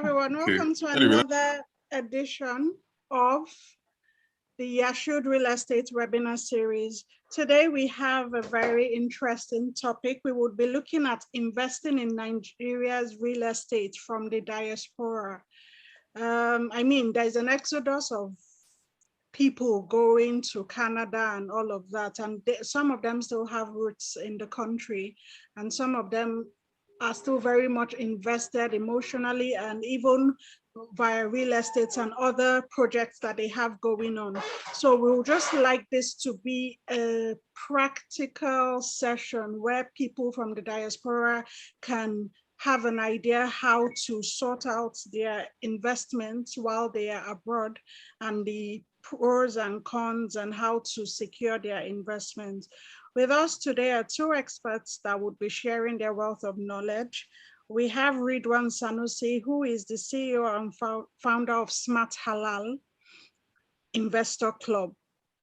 everyone. Okay. Welcome to another edition of the Yahshud Real Estate Webinar Series. Today we have a very interesting topic. We will be looking at investing in Nigeria's real estate from the diaspora. There's an exodus of people going to Canada and all of that, and some of them still have roots in the country, and some of them are still very much invested emotionally and even via real estates and other projects that they have going on. So we would just like this to be a practical session where people from the diaspora can have an idea how to sort out their investments while they are abroad, and the pros and cons, and how to secure their investments. With us today are two experts that would be sharing their wealth of knowledge. We have Ridwan Sanusi, who is the CEO and founder of SmartHalal Investor Club.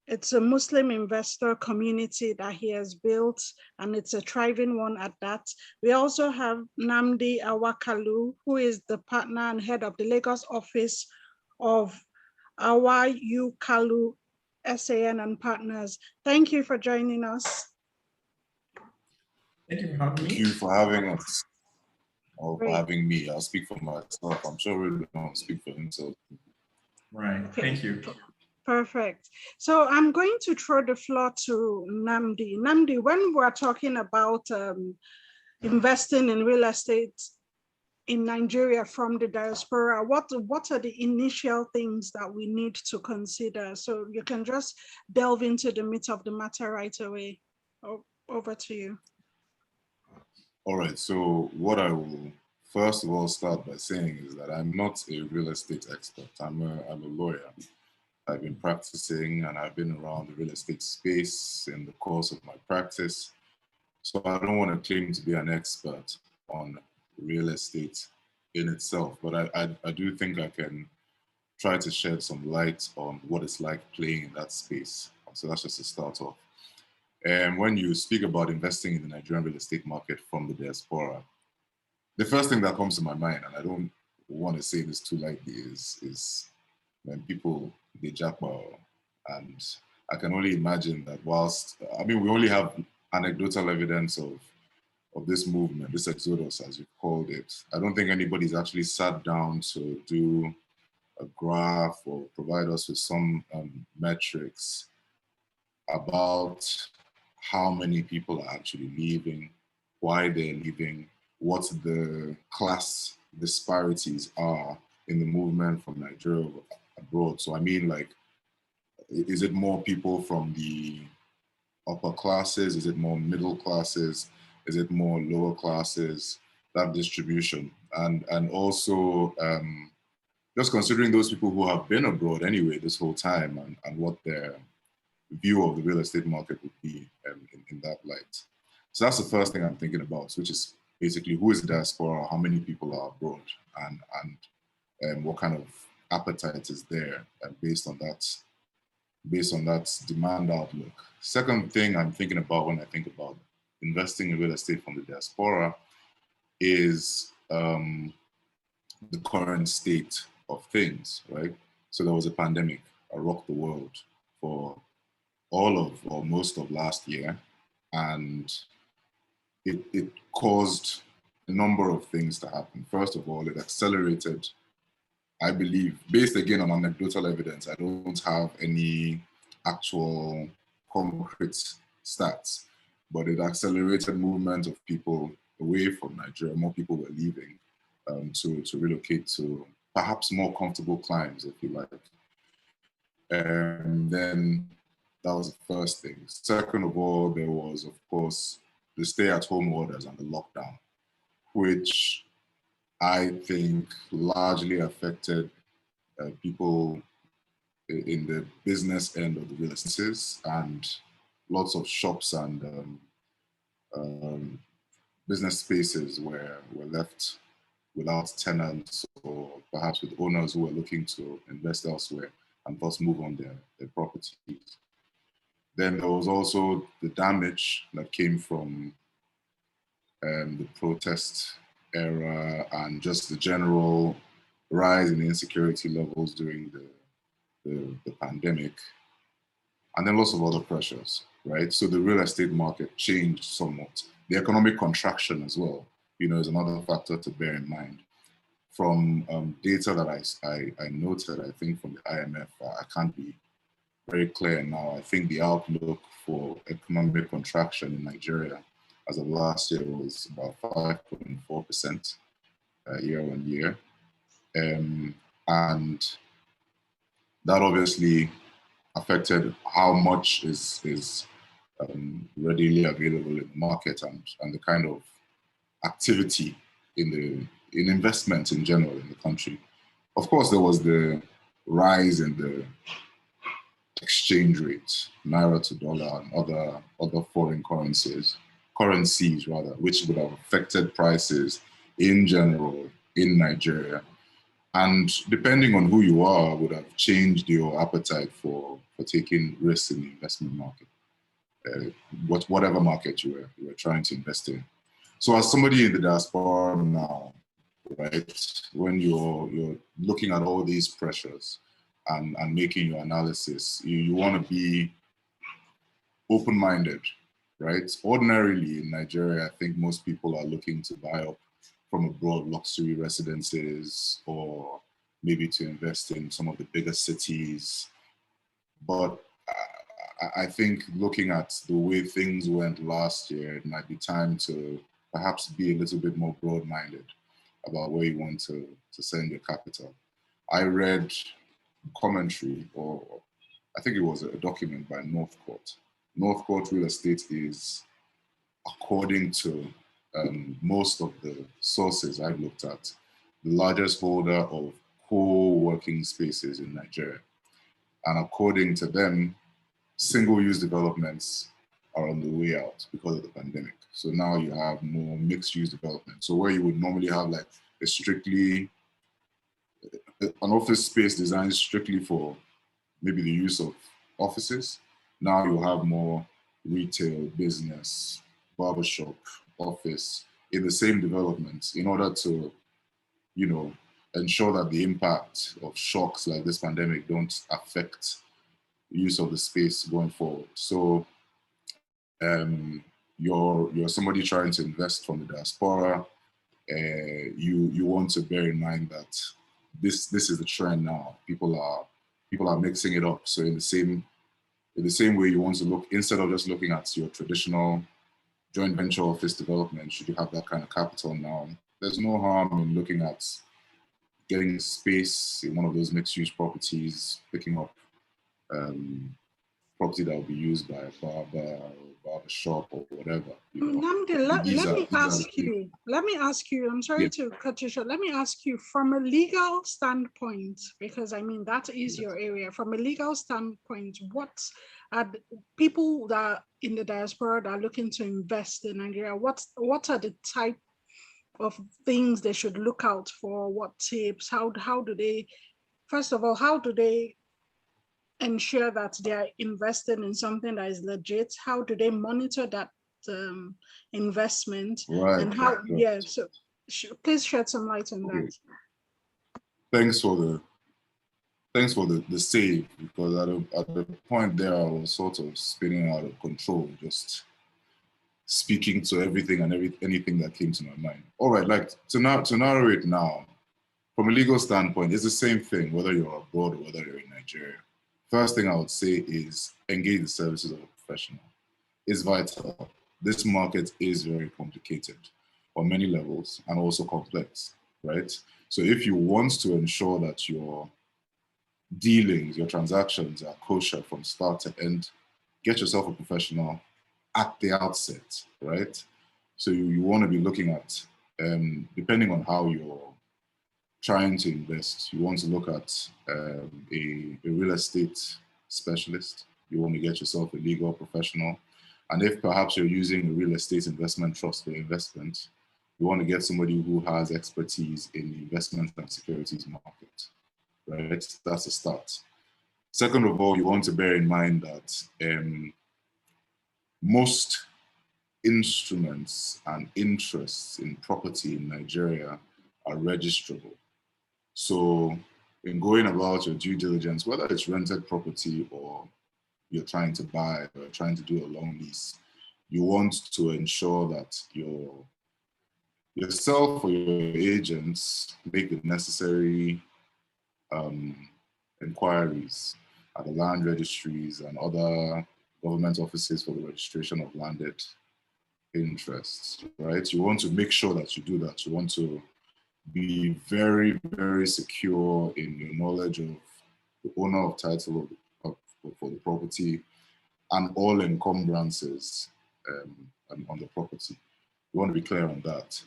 It's a Muslim investor community that he has built, and it's a thriving one at that. We also have Nnamdi Awa-Kalu, who is the partner and head of the Lagos office of Awa-Kalu SAN and Partners. Thank you for joining us. Thank you for having me. Thank you for having us, or for having me. I'll speak for myself. I'm sure Ridwan will speak for himself. Right, okay. Thank you. Perfect. So I'm going to throw the floor to Nnamdi. Nnamdi, when we're talking about investing in real estate in Nigeria from the diaspora, what are the initial things that we need to consider? So you can just delve into the meat of the matter right away. Over to you. All right, so what I will first of all start by saying is that I'm not a real estate expert. I'm a lawyer. I've been practicing and I've been around the real estate space in the course of my practice. So I don't want to claim to be an expert on real estate in itself, but I do think I can try to shed some light on what it's like playing in that space. So that's just a start off. And when you speak about investing in the Nigerian real estate market from the diaspora, the first thing that comes to my mind, and I don't want to say this too lightly, is when people, they jackpot. And I can only imagine that we only have anecdotal evidence of this movement, this exodus, as you called it. I don't think anybody's actually sat down to do a graph or provide us with some metrics about how many people are actually leaving, why they're leaving, what the class disparities are in the movement from Nigeria abroad. So I mean, like, is it more people from the upper classes? Is it more middle classes? Is it more lower classes? That distribution. And also just considering those people who have been abroad anyway this whole time, and what their view of the real estate market would be in that light. So that's the first thing I'm thinking about, which is basically who is the diaspora, how many people are abroad, and what kind of appetite is there based on that demand outlook. Second thing I'm thinking about when I think about investing in real estate from the diaspora is the current state of things, right? So there was a pandemic that rocked the world for all of, or most of last year, and it caused a number of things to happen. First of all, it accelerated, I believe, based again on anecdotal evidence. I don't have any actual concrete stats, but it accelerated movement of people away from Nigeria. More people were leaving to relocate to perhaps more comfortable climes, if you like. And then that was the first thing. Second of all, there was, of course, the stay-at-home orders and the lockdown, which I think largely affected people in the business end of the real estate, and lots of shops and business spaces were left without tenants, or perhaps with owners who were looking to invest elsewhere and thus move on their properties. Then there was also the damage that came from the protest era and just the general rise in insecurity levels during the pandemic, and then lots of other pressures, right? So the real estate market changed somewhat. The economic contraction as well, is another factor to bear in mind. From data that I noted, I think from the IMF, I can't be very clear now. I think the outlook for economic contraction in Nigeria as of last year was about 5.4% year on year. And that obviously affected how much is readily available in the market and the kind of activity in investment in general in the country. Of course, there was the rise in the exchange rate, naira to dollar, and other foreign currencies rather, which would have affected prices in general in Nigeria. And depending on who you are, would have changed your appetite for taking risks in the investment market, whatever market you were trying to invest in. So as somebody in the diaspora now, right, when you're looking at all these pressures and making your analysis, you want to be open-minded, right? Ordinarily in Nigeria, I think most people are looking to buy up from abroad luxury residences or maybe to invest in some of the bigger cities. But I think looking at the way things went last year, it might be time to perhaps be a little bit more broad-minded about where you want to send your capital. I read commentary, or I think it was a document by Northcourt. Northcourt Real Estate is, according to most of the sources I've looked at, the largest holder of co-working spaces in Nigeria. And according to them, single-use developments are on the way out because of the pandemic. So now you have more mixed-use development. So where you would normally have like an office space designed strictly for maybe the use of offices, now you have more retail, business, barbershop, office in the same development in order to, ensure that the impact of shocks like this pandemic don't affect the use of the space going forward. So you're somebody trying to invest from the diaspora. You want to bear in mind that this is the trend now. People are mixing it up. So in the same way, you want to look, instead of just looking at your traditional joint venture office development, should you have that kind of capital now? There's no harm in looking at getting a space in one of those mixed-use properties, picking up property that will be used by a barber or shop or whatever. Nnamdi, let me ask you, I'm sorry to cut you short. Let me ask you from a legal standpoint, because I mean, that is your area. From a legal standpoint, what are people that are in the diaspora that are looking to invest in Nigeria, what are the type of things they should look out for? What tips? How do they, first of all, how do they ensure that they are investing in something that is legit? How do they monitor that investment? Right. And how, so please shed some light on that. Thanks for the save, because at the point there I was sort of spinning out of control, just speaking to everything and anything that came to my mind. All right, like to narrow it now, from a legal standpoint, it's the same thing whether you're abroad or whether you're in Nigeria. First thing I would say is engage the services of a professional. It's vital. This market is very complicated on many levels and also complex, right? So if you want to ensure that your dealings, your transactions are kosher from start to end, get yourself a professional at the outset, right? So you want to be looking at, depending on how you're trying to invest, you want to look at a real estate specialist. You want to get yourself a legal professional. And if perhaps you're using a real estate investment trust for investment, you want to get somebody who has expertise in the investment and securities market, right? That's a start. Second of all, you want to bear in mind that most instruments and interests in property in Nigeria are registrable. So in going about your due diligence, whether it's rented property or you're trying to buy or trying to do a long lease, you want to ensure that yourself or your agents make the necessary inquiries at the land registries and other government offices for the registration of landed interests, right? You want to make sure that you do that. You want to be very, very secure in your knowledge of the owner of title for the property and all encumbrances on the property. You want to be clear on that.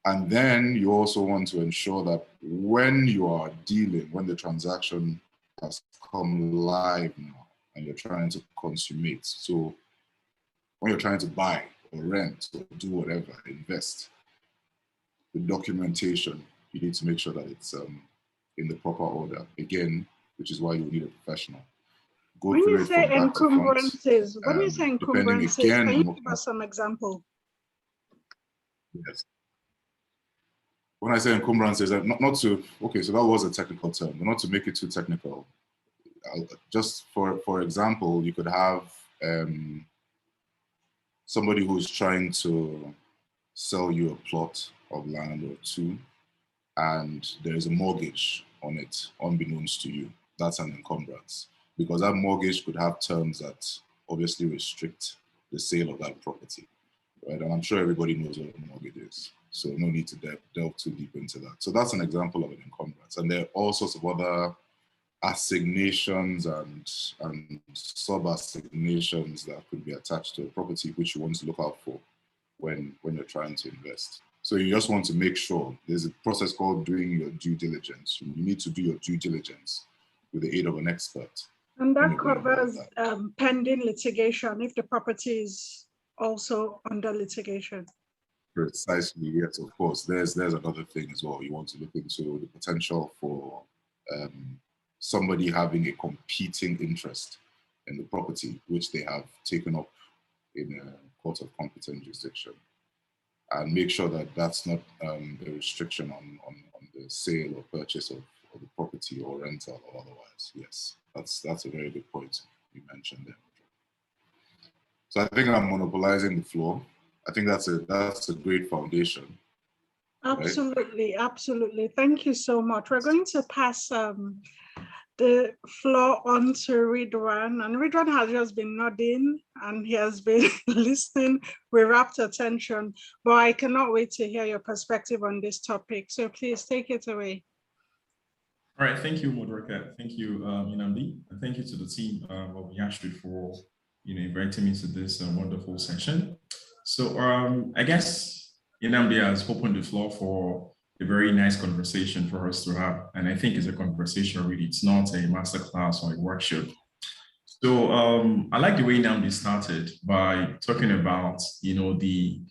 And then you also want to ensure that when you are dealing, when the transaction has come live now and you're trying to consummate, so when you're trying to buy or rent or do whatever, invest, the documentation, you need to make sure that it's in the proper order. Again, which is why you need a professional. When you say encumbrances, can you give us some example? Yes. When I say encumbrances, not to, okay, so that was a technical term, but not to make it too technical. Just for example, you could have somebody who's trying to sell you a plot of land or two, and there is a mortgage on it, unbeknownst to you. That's an encumbrance, because that mortgage could have terms that obviously restrict the sale of that property, right? And I'm sure everybody knows what a mortgage is, so no need to delve too deep into that. So that's an example of an encumbrance. And there are all sorts of other assignations and sub-assignations that could be attached to a property, which you want to look out for when you're trying to invest. So you just want to make sure there's a process called doing your due diligence. You need to do your due diligence with the aid of an expert. And that covers pending litigation if the property is also under litigation. Precisely, yes, of course. There's another thing as well. You want to look into the potential for somebody having a competing interest in the property, which they have taken up in a court of competent jurisdiction, and make sure that that's not a restriction on the sale or purchase of the property or rental or otherwise. Yes, that's a very good point you mentioned there. So I think I'm monopolizing the floor. I think that's a great foundation. Absolutely, right? Absolutely. Thank you so much. We're going to pass the floor on to Ridwan, and Ridwan has just been nodding and he has been listening with rapt attention, but I cannot wait to hear your perspective on this topic. So please take it away. All right, thank you, Moderator. Thank you, Nnamdi, and thank you to the team of Yahshud for inviting me to this wonderful session. So I guess Nnamdi has opened the floor for a very nice conversation for us to have. And I think it's a conversation really, it's not a masterclass or a workshop. So I like the way Nnamdi started by talking about, the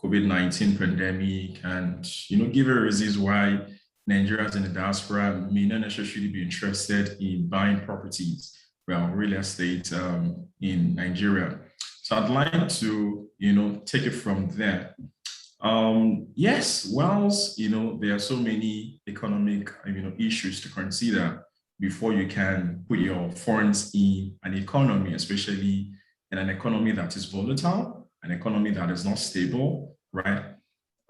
COVID-19 pandemic and, give a reasons why Nigerians in the diaspora may not necessarily be interested in buying properties, real estate in Nigeria. So I'd like to, take it from there. Yes, whilst, there are so many economic, issues to consider before you can put your funds in an economy, especially in an economy that is volatile, an economy that is not stable, right?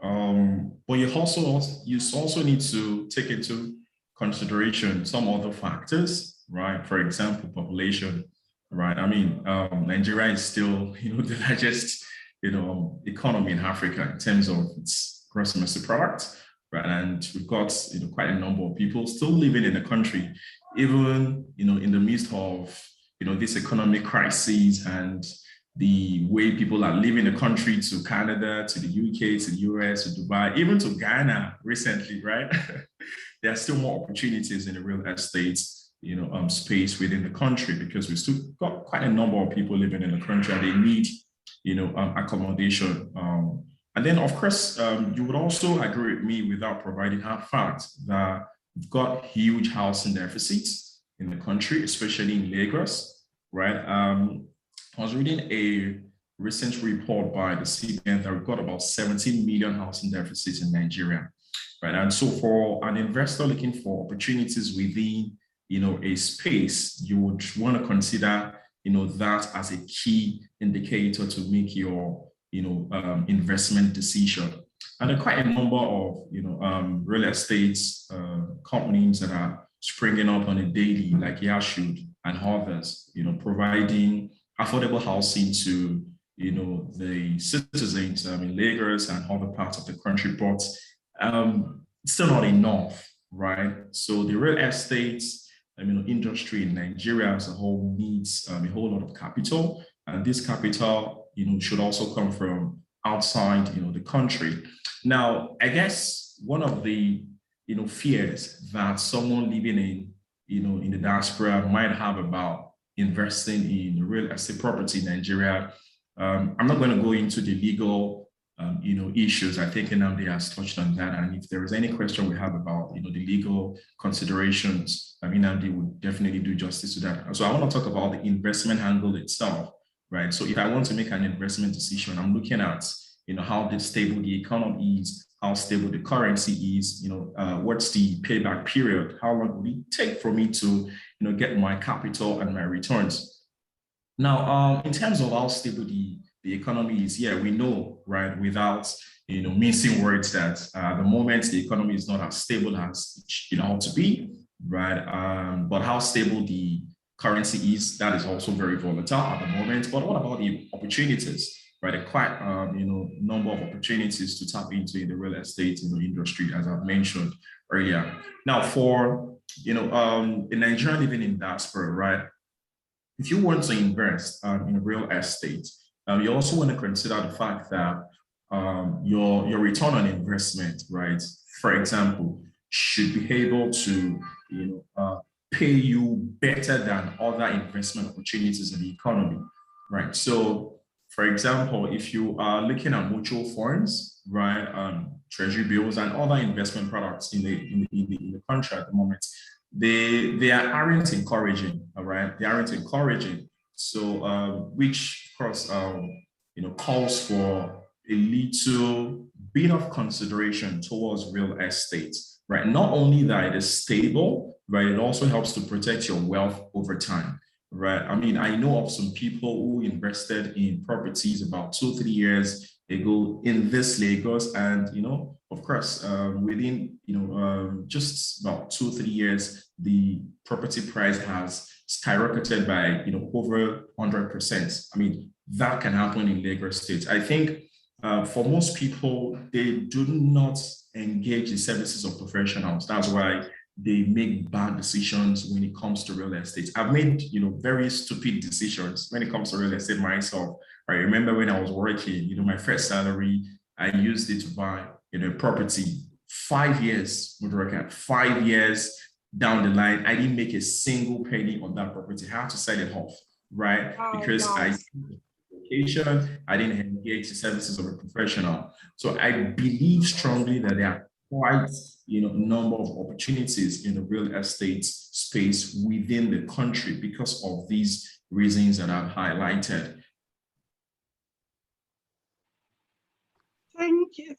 But you also need to take into consideration some other factors, right? For example, population, right? I mean, Nigeria is still, the largest economy in Africa in terms of its gross domestic product, right? And we've got quite a number of people still living in the country, even in the midst of this economic crisis and the way people are leaving the country to Canada, to the UK, to the US, to Dubai, even to Ghana recently, right? There are still more opportunities in the real estate space within the country, because we still got quite a number of people living in the country and they need accommodation. And then, of course, you would also agree with me without providing hard facts that we've got huge housing deficits in the country, especially in Lagos, right? I was reading a recent report by the CBN that we've got about 17 million housing deficits in Nigeria. right? And so for an investor looking for opportunities within, a space, you would want to consider, that as a key indicator to make your, investment decision. And there are quite a number of, real estate companies that are springing up on a daily, like Yahshud and others, providing affordable housing to, the citizens in Lagos and other parts of the country, but it's still not enough, right? So the real estate industry in Nigeria as a whole needs a whole lot of capital, and this capital, should also come from outside, the country. Now, I guess one of the, fears that someone living in, in the diaspora might have about investing in real estate property in Nigeria. I'm not going to go into the legal, issues. I think Nnamdi has touched on that. And if there is any question we have about, the legal considerations, Nnamdi would definitely do justice to that. So I want to talk about the investment angle itself, right? So if I want to make an investment decision, I'm looking at, how stable the economy is, how stable the currency is, what's the payback period, how long will it take for me to, get my capital and my returns. Now, in terms of how stable the economy is, yeah, we know, right, without, mincing words that at the moment the economy is not as stable as it ought to be, right? But how stable the currency is, that is also very volatile at the moment. But what about the opportunities? Right, a quite number of opportunities to tap into in the real estate industry, as I've mentioned earlier. Now, for a Nigerian living in diaspora, right? If you want to invest in real estate, you also want to consider the fact that your return on investment, right? For example, should be able to pay you better than other investment opportunities in the economy, right? So, for example, if you are looking at mutual funds, right, treasury bills and other investment products in the country at the moment, they aren't encouraging, all right? They aren't encouraging. So, which of course, calls for a little bit of consideration towards real estate, right? Not only that it is stable, right? It also helps to protect your wealth over time. Right. I mean, I know of some people who invested in properties about 2-3 years ago in this Lagos, and of course, within just about 2-3 years, the property price has skyrocketed by over 100%. I mean, that can happen in Lagos State. I think for most people, they do not engage the services of professionals. That's why they make bad decisions when it comes to real estate. I've made, very stupid decisions when it comes to real estate myself. I remember when I was working, my first salary, I used it to buy, property. 5 years, 5 years down the line, I didn't make a single penny on that property. I had to sell it off, right? Because I didn't engage the services of a professional. So I believe strongly that there are quite number of opportunities in the real estate space within the country because of these reasons that I've highlighted. Thank you.